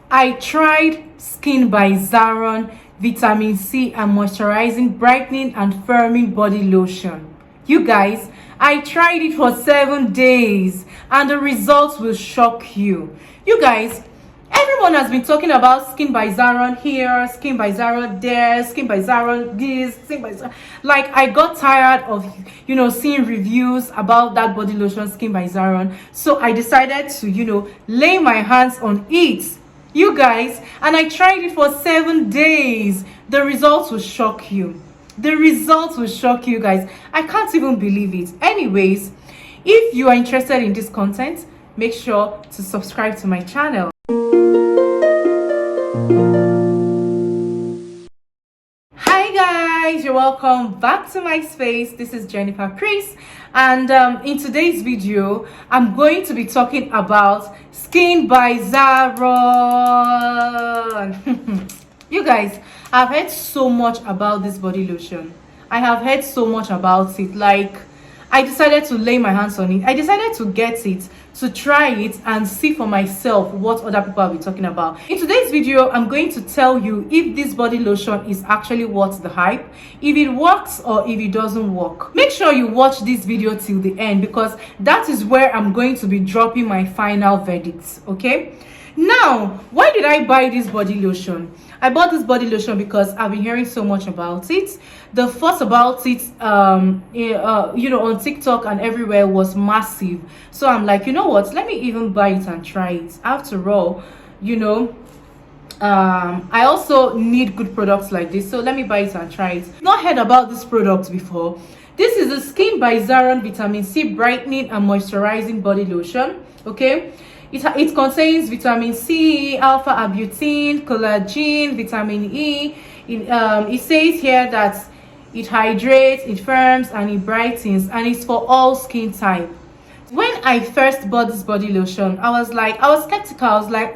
I tried Skin by Zaron Vitamin C and Moisturizing, Brightening and Firming Body Lotion. You guys, I tried it for 7 days and the results will shock you. You guys, everyone has been talking about Skin by Zaron here, Skin by Zaron there, Skin by Zaron this, Skin by Zaron. Like, I got tired of, seeing reviews about that body lotion, Skin by Zaron. So I decided to, lay my hands on it. You guys, and I tried it for 7 days. The results will shock you. The results will shock you guys. I can't even believe it. Anyways, if you are interested in this content, make sure to subscribe to my channel. Hi guys, you're welcome back to my space. This is Jennifer Chris, and in today's video I'm going to be talking about Skin by Zaron. You guys, I've heard so much about this body lotion. I have heard so much about it. Like, I decided to lay my hands on it. I decided to get it, to try it and see for myself what other people have been talking about. In today's video, I'm going to tell you if this body lotion is actually worth the hype, if it works or if it doesn't work. Make sure you watch this video till the end because that is where I'm going to be dropping my final verdicts, okay? Now, why did I buy this body lotion? I bought this body lotion because I've been hearing so much about it. The fuss about it, on TikTok and everywhere was massive. So I'm like, you know what? Let me even buy it and try it. After all, I also need good products like this. So let me buy it and try it. Not heard about this product before. This is the Skin by Zaron Vitamin C Brightening and Moisturizing Body Lotion. Okay. It contains vitamin C, alpha arbutin, collagen, vitamin E. It says here that it hydrates, it firms, and it brightens, and it's for all skin type. When I first bought this body lotion, I was skeptical. I was like,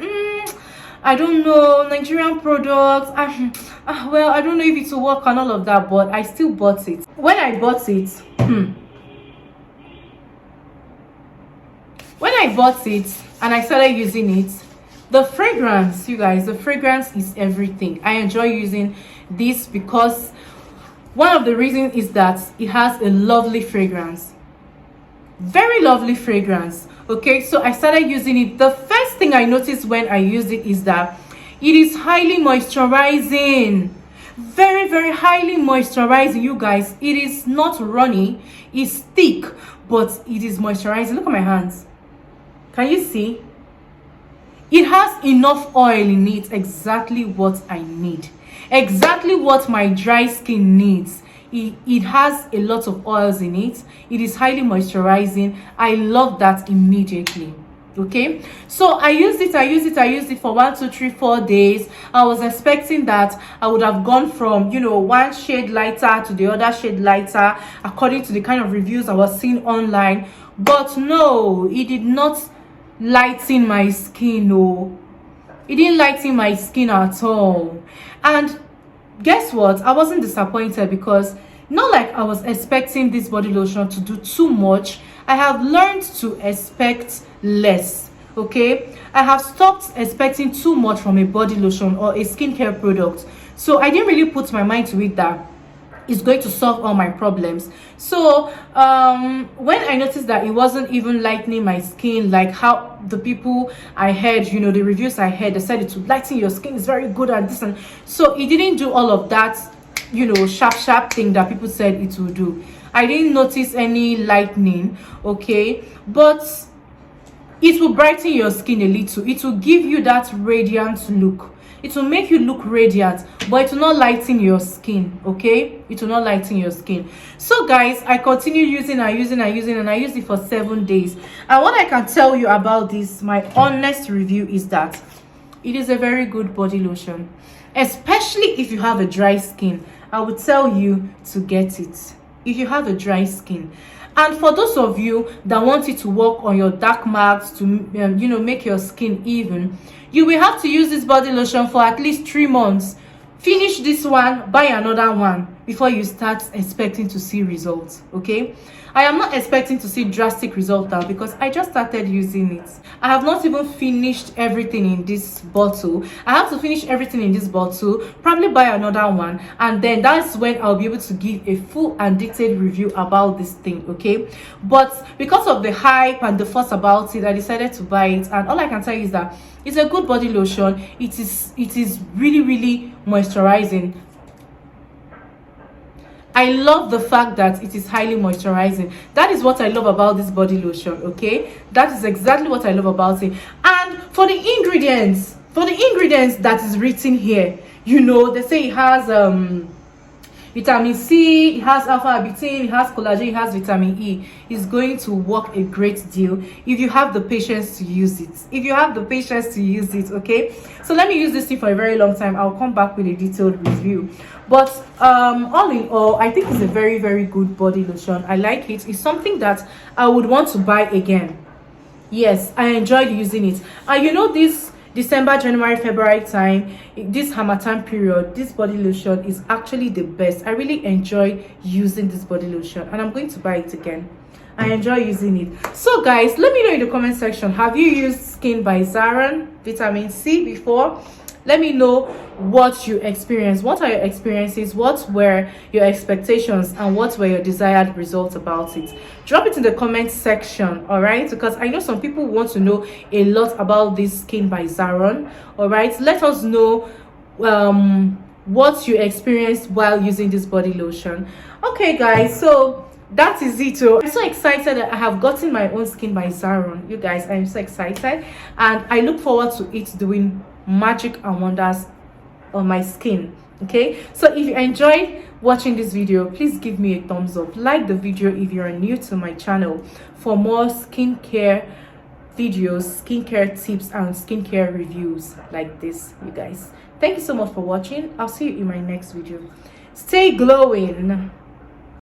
I don't know, Nigerian products. Well, I don't know if it will work and all of that, but I still bought it. When I bought it, and I started using it, the fragrance, you guys, the fragrance is everything. I enjoy using this because one of the reasons is that it has a lovely fragrance, very lovely fragrance. Okay, so I started using it. The first thing I noticed when I used it is that it is highly moisturizing, very, very highly moisturizing. You guys, it is not runny, it's thick, but it is moisturizing. Look at my hands. Can you see? It has enough oil in it, exactly what I need, exactly what my dry skin needs. It has a lot of oils in it. It is highly moisturizing. I love that immediately. Okay, so I used it for 1, 2, 3, 4 days. I was expecting that I would have gone from one shade lighter to the other shade lighter according to the kind of reviews I was seeing online, but no, it did not lighten my skin. No, it didn't lighten my skin at all. And guess what? I wasn't disappointed because not like I was expecting this body lotion to do too much. I have learned to expect less. Okay, I have stopped expecting too much from a body lotion or a skincare product. So I didn't really put my mind to it that it's going to solve all my problems. So when I noticed that it wasn't even lightening my skin like how the people I heard, the reviews I heard, they said it would lighten your skin, is very good at this, and so it didn't do all of that sharp thing that people said it would do. I didn't notice any lightening, okay, but it will brighten your skin a little. It will give you that radiant look. It will make you look radiant, but it will not lighten your skin. Okay, it will not lighten your skin. So guys, I continued using and I used it for 7 days. And what I can tell you about this, my honest review, is that it is a very good body lotion, especially if you have a dry skin. I would tell you to get it if you have a dry skin. And for those of you that want it to work on your dark marks, to make your skin even, you will have to use this body lotion for at least 3 months. Finish this one, buy another one before you start expecting to see results. Okay, I am not expecting to see drastic results now because I just started using it. I have not even finished everything in this bottle. I have to finish everything in this bottle, probably buy another one, and then that's when I'll be able to give a full and detailed review about this thing, okay? But because of the hype and the fuss about it, I decided to buy it, and all I can tell you is that it's a good body lotion. It is really moisturizing. I love the fact that it is highly moisturizing. That is what I love about this body lotion, okay? That is exactly what I love about it. And for the ingredients that is written here, you know, they say it has vitamin C, it has alpha arbutin, it has collagen, it has vitamin E. It's going to work a great deal if you have the patience to use it. If you have the patience to use it, okay? So let me use this thing for a very long time. I'll come back with a detailed review. But all in all, I think it's a very good body lotion. I like it. It's something that I would want to buy again. Yes, I enjoyed using it. And you know, this December, January, February time, this Harmattan period, this body lotion is actually the best. I really enjoy using this body lotion, and I'm going to buy it again. I enjoy using it. So guys, let me know in the comment section, have you used Skin by Zaron Vitamin C before? Let me know what you experienced. What are your experiences? What were your expectations? And what were your desired results about it? Drop it in the comment section, all right? Because I know some people want to know a lot about this Skin by Zaron, all right? Let us know what you experienced while using this body lotion. Okay, guys, so that is it. I'm so excited that I have gotten my own Skin by Zaron. You guys, I'm so excited, and I look forward to it doing magic and wonders on my skin. Okay, so if you enjoyed watching this video, please give me a thumbs up, like the video if you are new to my channel for more skincare videos, skincare tips and skincare reviews like this. You guys, thank you so much for watching. I'll see you in my next video. Stay glowing.